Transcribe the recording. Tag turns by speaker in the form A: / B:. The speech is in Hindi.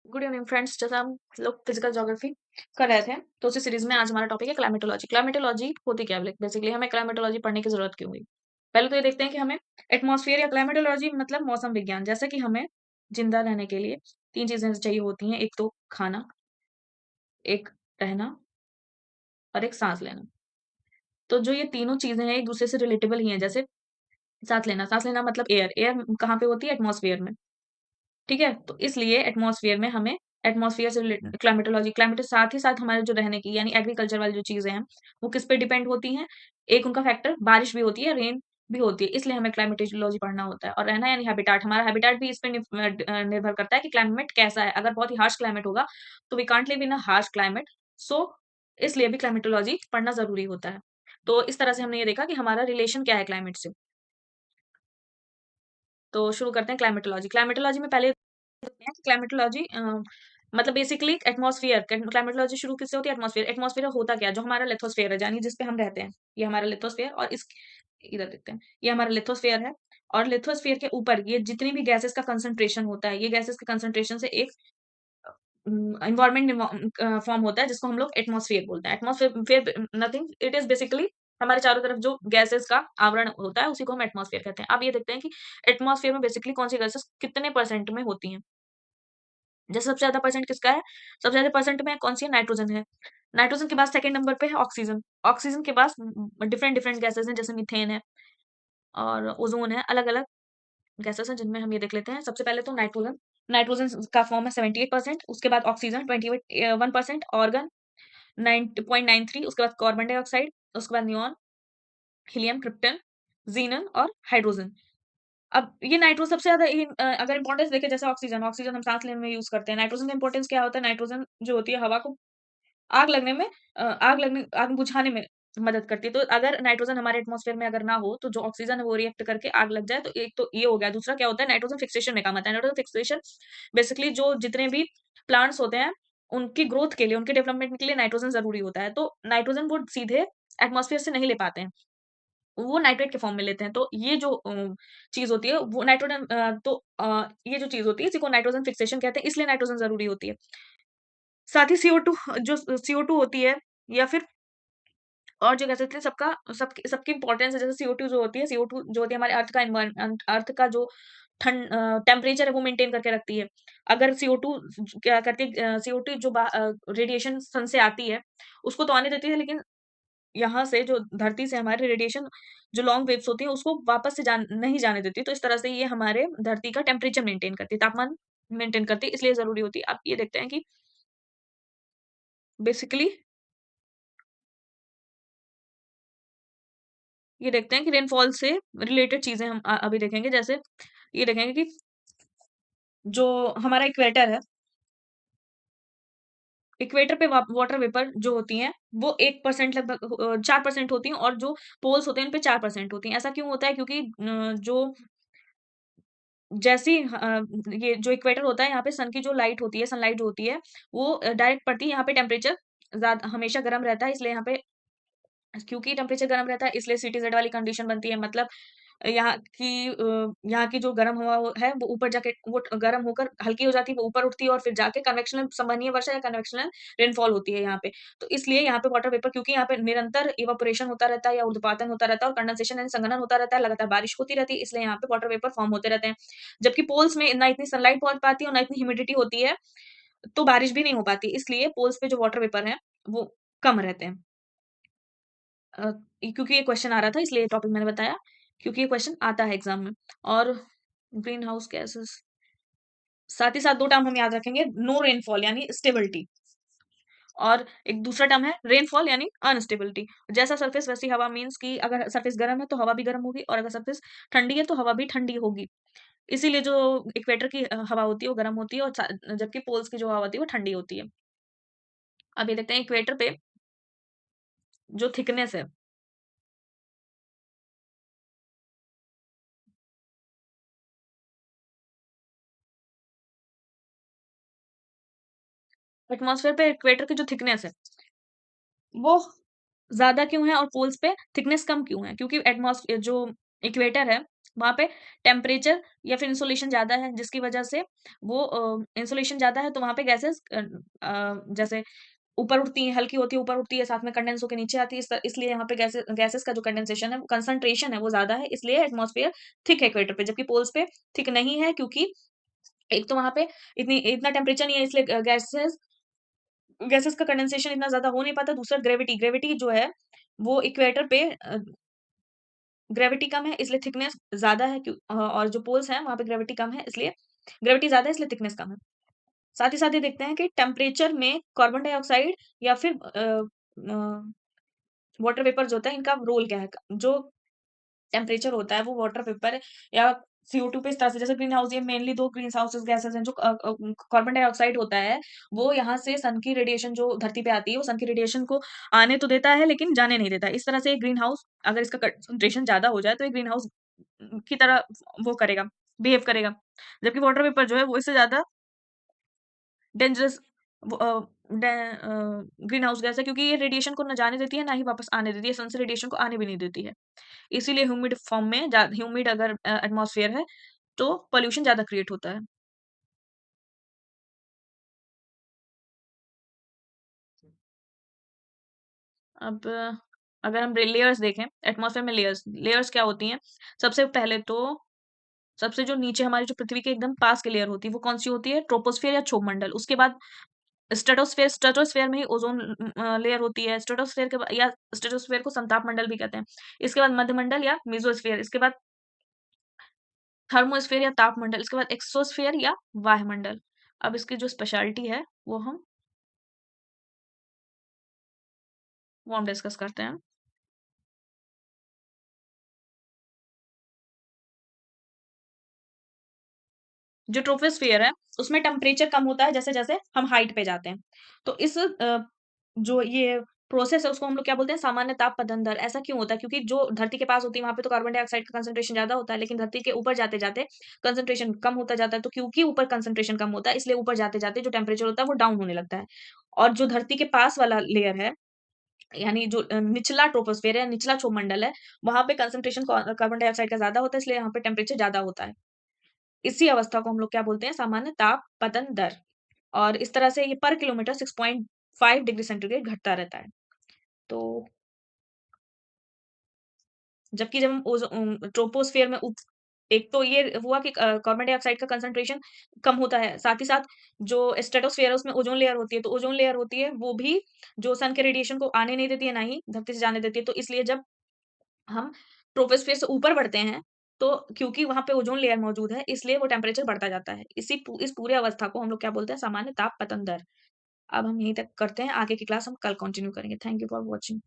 A: Good evening friends. जैसा हम लोग फिजिकल ज्योग्राफी कर रहे थे तो उसी सीरीज में आज हमारा टॉपिक है क्लाइमेटोलॉजी। क्लाइमेटोलॉजी होती क्या है? बेसिकली हमें क्लाइमेटोलॉजी पढ़ने की जरूरत क्यों हुई? पहले तो ये देखते हैं कि हमें एटमॉस्फेयर या क्लाइमेटोलॉजी मतलब मौसम विज्ञान, जैसे कि हमें जिंदा रहने के लिए तीन चीजें चाहिए होती हैं। एक तो खाना, एक रहना और एक सांस लेना। तो जो ये तीनों चीजें हैं एक दूसरे से रिलेटेबल ही हैं। जैसे सांस लेना मतलब एयर। एयर कहाँ पे होती है? एटमॉस्फेयर में। ठीक है, तो इसलिए एटमॉस्फेयर में हमें एटमॉस्फेयर से क्लाइमेटोलॉजी, क्लाइमेट साथ ही साथ हमारे जो रहने की यानी एग्रीकल्चर वाली जो चीजें हैं वो किस पे डिपेंड होती हैं? एक उनका फैक्टर बारिश भी होती है, रेन भी होती है, इसलिए हमें क्लाइमेटोलॉजी पढ़ना होता है। और रहना यानी हैबिटाट, हमारा हैबिटाट भी इस पे निर्भर करता है कि क्लाइमेट कैसा है। अगर बहुत ही हार्श क्लाइमेट होगा तो we can't live in a harsh climate. So इसलिए भी क्लाइमेटोलॉजी पढ़ना जरूरी होता है। तो इस तरह से हमने ये देखा कि हमारा रिलेशन क्या है क्लाइमेट से। तो शुरू करते हैं क्लाइमेटोलॉजी। क्लाइमेटोलॉजी में पहले देखते हैं कि क्लाइमेटोलॉजी मतलब बेसिकली एटमॉस्फेयर। क्लाइमेटोलॉजी शुरू किससे होती है? एटमॉस्फेयर। एटमॉस्फेयर होता क्या है? जो हमारा लिथोस्फेयर है यानी जिस पे हम रहते हैं, ये हमारा लिथोस्फेयर। और इस इधर देखते हैं, ये हमारा लिथोस्फेयर है। और लिथोस्फेयर के ऊपर ये जितनी भी गैसेस का कंसंट्रेशन होता है, ये गैसेस के कंसंट्रेशन से एक इन्वायरमेंट फॉर्म होता है जिसको हम लोग एटमॉस्फेयर बोलते हैं। Atmosphere nothing, it is basically हमारे चारों तरफ जो गैसेस का आवरण होता है उसी को हम एटमॉस्फेयर कहते हैं। अब ये देखते हैं कि एटमॉस्फेयर में बेसिकली कौन सी गैसेस कितने परसेंट में होती हैं। जैसे सबसे ज्यादा परसेंट किसका है? सबसे ज्यादा परसेंट में कौन सी है? नाइट्रोजन है। नाइट्रोजन के बाद सेकंड नंबर पे है ऑक्सीजन। ऑक्सीजन के पास डिफरेंट डिफरेंट गैसेस हैं, जैसे मीथेन है और ओजोन है। अलग अलग गैसेस हैं जिनमें हम ये देख लेते हैं। सबसे पहले तो नाइट्रोजन। नाइट्रोजन का फॉर्म है 78%, उसके बाद ऑक्सीजन 21%, ऑर्गन 9.93, उसके बाद कार्बन डाइऑक्साइड, उसके बाद नियॉन, हीलियम, क्रिप्टन, जीनन और हाइड्रोजन। अब ये नाइट्रो सबसे ज्यादा अगर इंपॉर्टेंस देखें, जैसे ऑक्सीजन, ऑक्सीजन हम सांस लेने में यूज करते हैं। नाइट्रोजन का इंपॉर्टेंस क्या होता है? नाइट्रोजन जो होती है हवा को आग बुझाने में मदद करती है। तो अगर नाइट्रोजन हमारे एटमॉस्फेयर में अगर ना हो तो जो ऑक्सीजन है वो रिएक्ट करके आग लग जाए। तो एक तो ये हो गया। दूसरा क्या होता है? नाइट्रोजन फिक्सेशन में काम आता है। नाइट्रोजन फिक्सेशन बेसिकली जो जितने भी प्लांट्स होते हैं उनकी ग्रोथ के लिए, उनके डेवलपमेंट के लिए नाइट्रोजन जरूरी होता है। तो नाइट्रोजन वो सीधे एटमॉस्फेयर से नहीं ले पाते हैं, वो नाइट्रेट के फॉर्म में लेते हैं। तो ये जो चीज होती है वो नाइट्रोजन ये जो चीज होती है इसी को नाइट्रोजन फिक्सेशन कहते हैं, इसलिए नाइट्रोजन जरूरी होती है। साथ ही CO2, जो CO2 होती है या फिर और जो कह सकते हैं सबकी सबकी इंपॉर्टेंस है। जैसे CO2 जो होती है, CO2 जो होती है हमारे अर्थ का जो टेम्परेचर है वो मेंटेन करके रखती है। अगर CO2 क्या करती है, CO2 जो रेडिएशन सन से आती है उसको तो आने देती है, लेकिन यहाँ से जो धरती से हमारे रेडिएशन जो लॉन्ग वेव्स होती है उसको वापस से जान नहीं जाने देती। तो इस तरह से ये हमारे धरती का टेम्परेचर मेंटेन करती है, तापमान मेंटेन करती है, इसलिए जरूरी होती है। अब ये देखते हैं कि बेसिकली ये देखते हैं कि रेनफॉल से रिलेटेड चीजें हम अभी देखेंगे। जैसे ये देखेंगे कि जो हमारा इक्वेटर है, इक्वेटर पे वाटर वेपर जो होती हैं वो 1% लगभग 4% होती हैं, और जो पोल्स होते हैं उन पे 4% होती हैं। ऐसा क्यों होता है? क्योंकि जो जैसी ये जो इक्वेटर होता है यहाँ पे सन की जो लाइट होती है, सनलाइट जो होती है वो डायरेक्ट पड़ती है। यहाँ पे टेम्परेचर ज्यादा हमेशा गर्म रहता है, इसलिए यहाँ पे क्योंकि टेम्परेचर गर्म रहता है इसलिए CTZ वाली कंडीशन बनती है। मतलब यहाँ की जो गर्म हवा है वो ऊपर जाके वो गर्म होकर हल्की हो जाती है, वो ऊपर उठती है और फिर जाके कन्वेक्शनल संवहनीय वर्षा या कन्वेक्शनल रेनफॉल होती है यहाँ पे। तो इसलिए यहाँ पे वाटर वेपर, क्योंकि यहाँ पे निरंतर इवापोरेशन होता रहता है या ऊर्ध्वपातन होता रहता है और कंडेंसेशन यानी संघनन होता रहता है, लगातार बारिश होती रहती है, इसलिए यहाँ पे वाटर वेपर फॉर्म होते रहते हैं। जबकि पोल्स में ना इतनी सनलाइट पहुंच पाती है और ना इतनी ह्यूमिडिटी होती है, तो बारिश भी नहीं हो पाती, इसलिए पोल्स पे जो वाटर वेपर है वो कम रहते हैं। क्योंकि ये क्वेश्चन आ रहा था इसलिए ये टॉपिक मैंने बताया, क्योंकि ये क्वेश्चन आता है एग्जाम में। और ग्रीन हाउस गैसेस, साथ ही साथ दो टर्म हम याद रखेंगे, नो रेनफॉल यानी स्टेबिलिटी, और एक दूसरा टर्म है रेनफॉल यानी अनस्टेबिलिटी। जैसा सरफेस वैसी हवा, मीन्स कि अगर सरफेस गर्म है तो हवा भी गर्म होगी, और अगर सरफेस ठंडी है तो हवा भी ठंडी होगी। इसीलिए जो इक्वेटर की हवा होती है वो गर्म होती है, और जबकि पोल्स की जो हवा होती है वो ठंडी होती है। अब ये देखते हैं इक्वेटर पे जो थिकनेस है, एटमॉस्फेयर पे इक्वेटर की जो थिकनेस है वो ज्यादा क्यों है और पोल्स पे थिकनेस कम क्यों है? क्योंकि एटमॉस्फेयर जो इक्वेटर है वहाँ पे टेम्परेचर या फिर इंसोलेशन ज़्यादा है, जिसकी वजह से वो इंसोलेशन ज़्यादा है तो वहाँ पे गैसेज़ जैसे ऊपर उठती हैं, हल्की होती है, ऊपर उठती है, साथ में कंडेंस होके नीचे आती है, इसलिए यहाँ पे गैसेज़ का जो कंडेंसेशन है, कंसंट्रेशन है, वो ज़्यादा है, इसलिए एटमॉस्फेयर थिक है इक्वेटर पे, जबकि पोल्स पे थिक नहीं है, क्योंकि एक तो वहाँ पे इतना टेम्परेचर नहीं है, इसलिए गैसेज़ गैसेज़ का कंडेंसेशन इतना ज़्यादा हो नहीं पाता। दूसरा ग्रेविटी जो है, वो इक्वेटर पे ग्रेविटी कम है, इसलिए थिकनेस ज़्यादा है, और जो पोल्स हैं, वहाँ पे ग्रेविटी कम है, इसलिए ग्रेविटी ज़्यादा है, इसलिए थिकनेस कम है। साथ ही साथ ये देखते हैं कि टेम्परेचर में कार्बन डाइऑक्साइड या फिर वाटर वेपर जो होता है, इनका रोल क्या है? जो टेम्परेचर होता है, वो वाटर वेपर या CO2 पे इस तरह से, जैसे ग्रीन हाउस, ये मेनली 2 ग्रीन हाउसेस गैसेस हैं, जो कार्बन डाइऑक्साइड होता है, वो यहाँ से सन की रेडिएशन जो धरती पे आती है, वो सन की रेडिएशन को आने तो देता है, लेकिन जाने नहीं देता। इस तरह से ग्रीन हाउस, अगर इसका कंसंट्रेशन ज़्यादा हो जाए, तो ये ग्रीन हाउस की तरह वो करेगा, बिहेव करेगा। जबकि वाटर वेपर जो है, वो इससे ज़्यादा डेंजरस वो ग्रीन हाउस गैस है, क्योंकि ये रेडिएशन को ना जाने देती है, ना ही वापस आने देती है, सन से रेडिएशन को आने भी नहीं देती है। इसीलिए ह्यूमिड फॉर्म में ह्यूमिड अगर एटमॉस्फेयर है, तो पॉल्यूशन ज़्यादा क्रिएट होता है। अब अगर हम लेयर्स देखें, एटमॉस्फेयर में लेयर्स लेयर्स क्या होती हैं? सबसे पहले तो सबसे जो नीचे हमारी जो पृथ्वी के एकदम पास की लेयर होती है, वो कौन-सी होती है? ट्रोपोस्फियर या क्षोभमंडल। उसके बाद स्ट्रेटोस्फेयर में ही ओज़ोन लेयर होती है। स्ट्रेटोस्फेयर के बा या स्ट्रेटोस्फेयर को संताप मंडल भी कहते हैं। इसके बाद मध्यमंडल या मेसोस्फेयर, इसके बाद थर्मोस्फेयर या तापमंडल, इसके बाद एक्सोस्फेयर या वायुमंडल। अब इसकी जो स्पेशलिटी है, वो हम डिस्कस करते हैं। जो ट्रोपोस्फियर है, उसमें टेम्परेचर कम होता है जैसे-जैसे हम हाइट पे जाते हैं। तो जो ये प्रोसेस है, उसको हम लोग क्या बोलते हैं? सामान्य ताप पतन दर। ऐसा क्यों होता है? क्योंकि जो धरती के पास होती है, वहाँ पे तो कार्बन डाइऑक्साइड का कंसंट्रेशन ज़्यादा होता है, लेकिन धरती के ऊपर जाते-जाते कंसंट्रेशन कम होता जाता है। तो क्योंकि ऊपर कंसंट्रेशन कम होता है, इसलिए ऊपर जाते-जाते जो टेम्परेचर होता है, वो डाउन होने लगता है। और जो धरती के पास वाला लेयर है, यानी जो निचला ट्रोपोस्फियर है, निचला क्षोभमंडल है, वहाँ पे कंसंट्रेशन कार्बन डाइऑक्साइड का ज़्यादा होता है, इसलिए यहाँ पे टेम्परेचर ज़्यादा होता है। इसी अवस्था को हम लोग क्या बोलते हैं? सामान्य ताप पतन दर। और इस तरह से ये पर किलोमीटर 6.5 डिग्री सेंटीग्रेड घटता रहता है। तो जबकि जब हम ट्रोपोस्फियर में एक तो ये हुआ कि कार्बन डाइऑक्साइड का कंसंट्रेशन कम होता है। साथ ही साथ जो स्ट्रेटोस्फियर है, उसमें ओज़ोन लेयर होती है। तो ओज़ोन लेयर होती है, वो भी जो सन के रेडिएशन को आने नहीं देती है, ना ही धरती से जाने देती है। तो इसलिए जब हम ट्रोपोस्फियर से ऊपर बढ़ते हैं, तो क्योंकि वहाँ पे ओज़ोन लेयर मौजूद है, इसलिए वो टेम्परेचर बढ़ता जाता है। इस पूरे अवस्था को हम लोग क्या बोलते हैं? सामान्य ताप पतन दर। अब हम यहीं तक करते हैं, आगे की क्लास हम कल कंटिन्यू करेंगे। Thank you for watching.